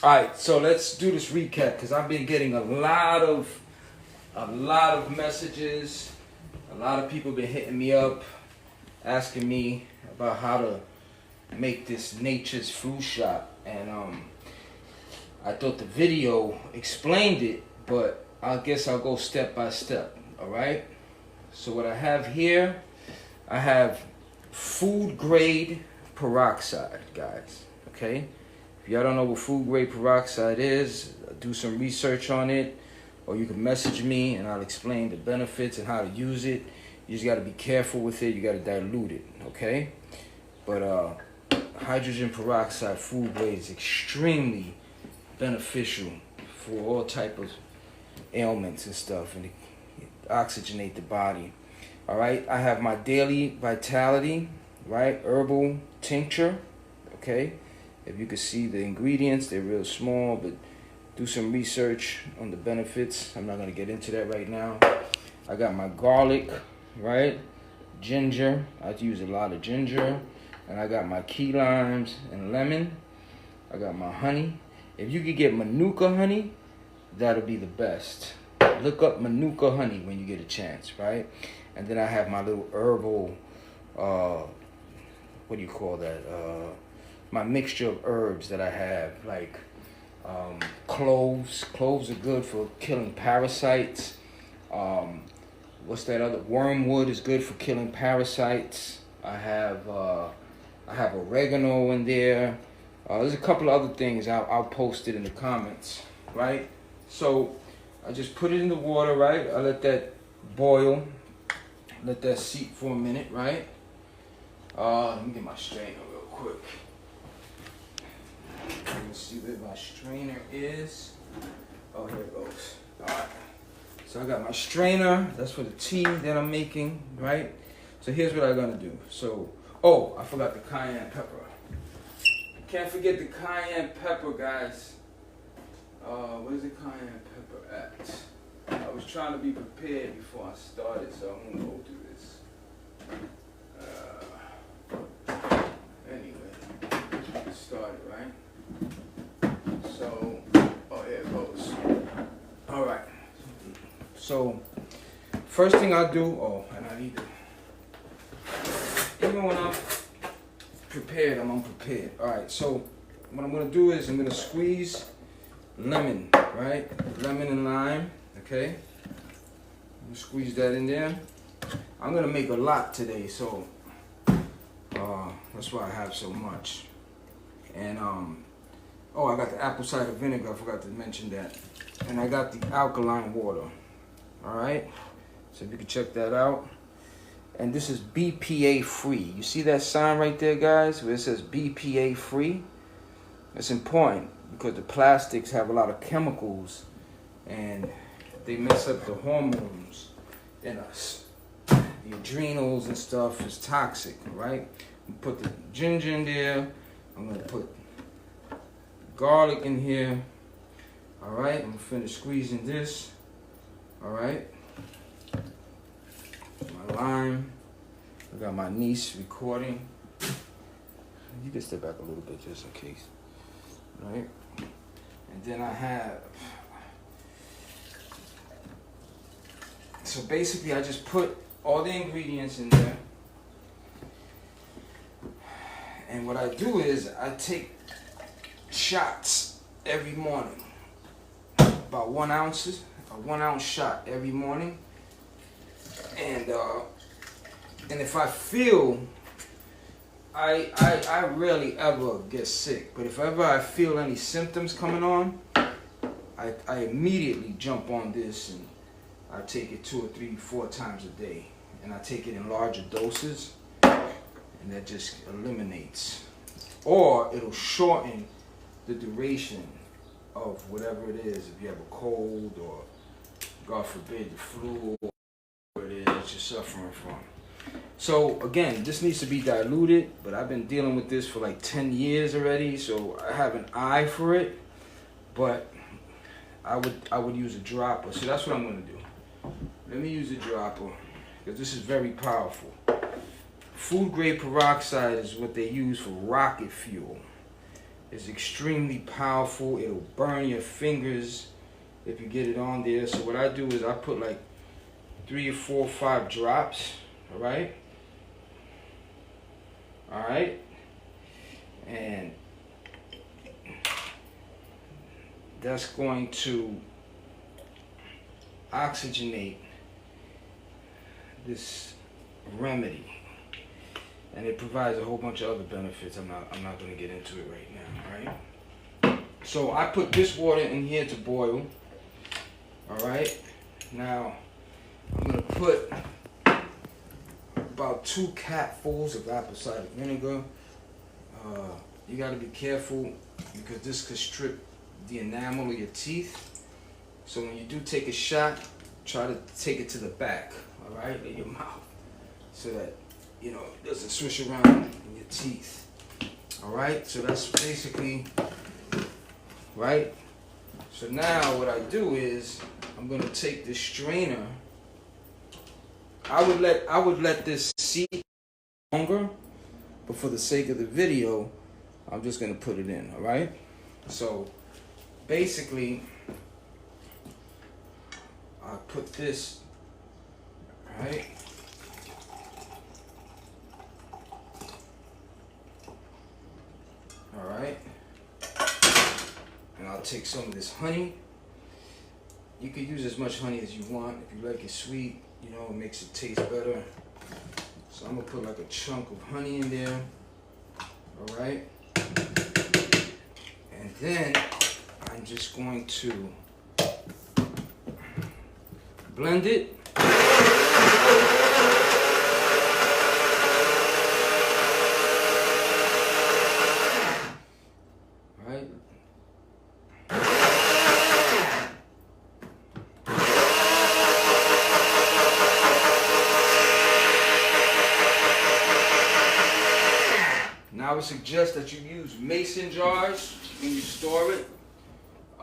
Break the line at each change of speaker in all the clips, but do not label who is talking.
All right, so let's do this recap because I've been getting a lot of messages. A lot of people been hitting me up, asking me about how to make this nature's flu shot, and I thought the video explained it, but I guess I'll go step by step. All right. So what I have here, I have food grade peroxide, guys. Okay. If y'all don't know what food grade peroxide is, do some research on it, or you can message me and I'll explain the benefits and how to use it. You just got to be careful with it. You got to dilute it, okay? But hydrogen peroxide food grade is extremely beneficial for all type of ailments and stuff, and it oxygenate the body. All right, I have my daily vitality, right, herbal tincture, okay? If you can see the ingredients, they're real small, but do some research on the benefits. I'm not going to get into that right now. I got my garlic, right? Ginger. I use a lot of ginger. And I got my key limes and lemon. I got my honey. If you could get Manuka honey, that'll be the best. Look up Manuka honey when you get a chance, right? And then I have my little herbal, what do you call that? My mixture of herbs that I have, like cloves. Cloves are good for killing parasites. What's that other? Wormwood is good for killing parasites. I have oregano in there. There's a couple of other things. I'll post it in the comments, right? So I just put it in the water, right? I let that boil, let that seep for a minute, right? Let me get my strainer real quick. Let me see where my strainer is. Oh, here it goes. All right. So I got my strainer. That's for the tea that I'm making, right? So here's what I'm gonna do. So, oh, I forgot the cayenne pepper. Can't forget the cayenne pepper, guys. Where's the cayenne pepper at? I was trying to be prepared before I started, so I'm gonna go do this. Anyway, get started, right? So, oh, there it goes. All right. So, first thing I do, and I need to, even when I'm prepared, I'm unprepared. All right, so what I'm gonna do is I'm gonna squeeze lemon, right? Lemon and lime, okay? I'm gonna squeeze that in there. I'm gonna make a lot today, so that's why I have so much. And oh, I got the apple cider vinegar. I forgot to mention that. And I got the alkaline water. All right. So if you can check that out. And this is BPA free. You see that sign right there, guys, where it says BPA free? It's important because the plastics have a lot of chemicals and they mess up the hormones in us. The adrenals and stuff is toxic, right? Put the ginger in there. I'm gonna put garlic in here. All right, I'm gonna finish squeezing this. All right, my lime. I got my niece recording. You can step back a little bit just in case. All right, and then I have. So basically, I just put all the ingredients in there. And what I do is I take shots every morning, about 1 ounce, a 1 ounce shot every morning. And if I feel, I rarely ever get sick, but if ever I feel any symptoms coming on, I immediately jump on this and I take it 2 or 3, 4 times a day, and I take it in larger doses. And that just eliminates, or it'll shorten the duration of whatever it is. If you have a cold or, God forbid, the flu, or whatever it is that you're suffering from. So again, this needs to be diluted, but I've been dealing with this for like 10 years already, so I have an eye for it. But I would use a dropper. So that's what I'm gonna do. Let me use a dropper because this is very powerful. Food grade peroxide is what they use for rocket fuel. is extremely powerful. It'll burn your fingers if you get it on there. So what I do is I put like 3 or 4 or 5 drops, all right? All right? And that's going to oxygenate this remedy. And it provides a whole bunch of other benefits. I'm not going to get into it right now, right? So I put this water in here to boil. All right. Now I'm going to put about 2 capfuls of apple cider vinegar. You got to be careful because this could strip the enamel of your teeth. So when you do take a shot, try to take it to the back, all right, of your mouth, so that you know it doesn't swish around in your teeth. All right. So that's basically right. So now what I do is I'm gonna take this strainer. I would let this seat longer, but for the sake of the video, I'm just gonna put it in. All right. So basically, I put this right. All right. And I'll take some of this honey. You could use as much honey as you want. If you like it sweet, you know, it makes it taste better. So I'm gonna put like a chunk of honey in there. All right. And then I'm just going to blend it. Right. Now I would suggest that you use mason jars when you store it.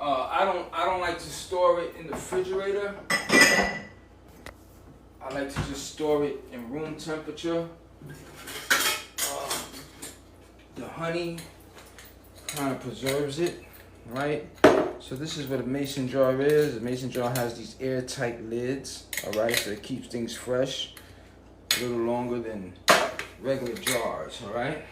I don't like to store it in the refrigerator. I like to just store it in room temperature. The honey kind of preserves it, right? So this is what a mason jar is. A mason jar has these airtight lids, all right? So it keeps things fresh a little longer than regular jars, all right?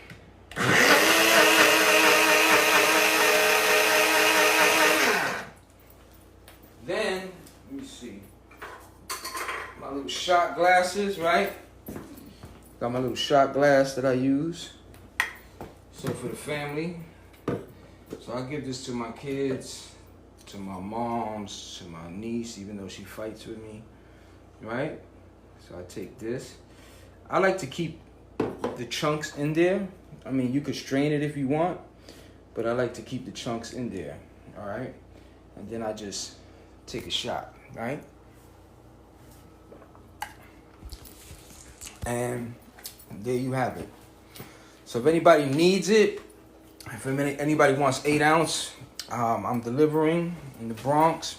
Then, let me see, my little shot glasses, right? Got my little shot glass that I use. So for the family, so I give this to my kids, to my moms, to my niece, even though she fights with me, right? So I take this. I like to keep the chunks in there. I mean, you could strain it if you want, but I like to keep the chunks in there, all right? And then I just take a shot, right? And there you have it. So if anybody needs it, if anybody wants 8 ounce, I'm delivering in the Bronx.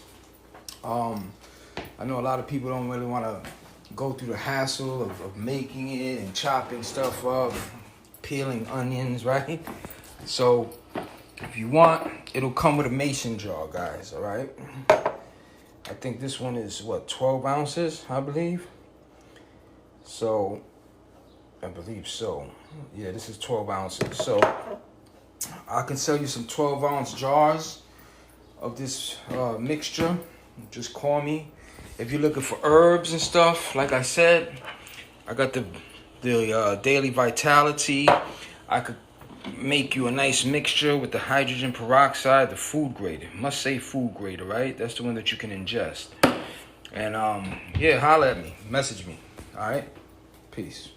I know a lot of people don't really want to go through the hassle of making it and chopping stuff up, peeling onions, right? So if you want, it'll come with a mason jar, guys, all right? I think this one is, what, 12 ounces, I believe? So, I believe so. Yeah, this is 12 ounces. So, I can sell you some 12-ounce jars of this mixture. Just call me. If you're looking for herbs and stuff, like I said, I got the Daily Vitality. I could make you a nice mixture with the hydrogen peroxide, the food grade. It must say food grade, right? That's the one that you can ingest. And yeah, holler at me, message me. All right, peace.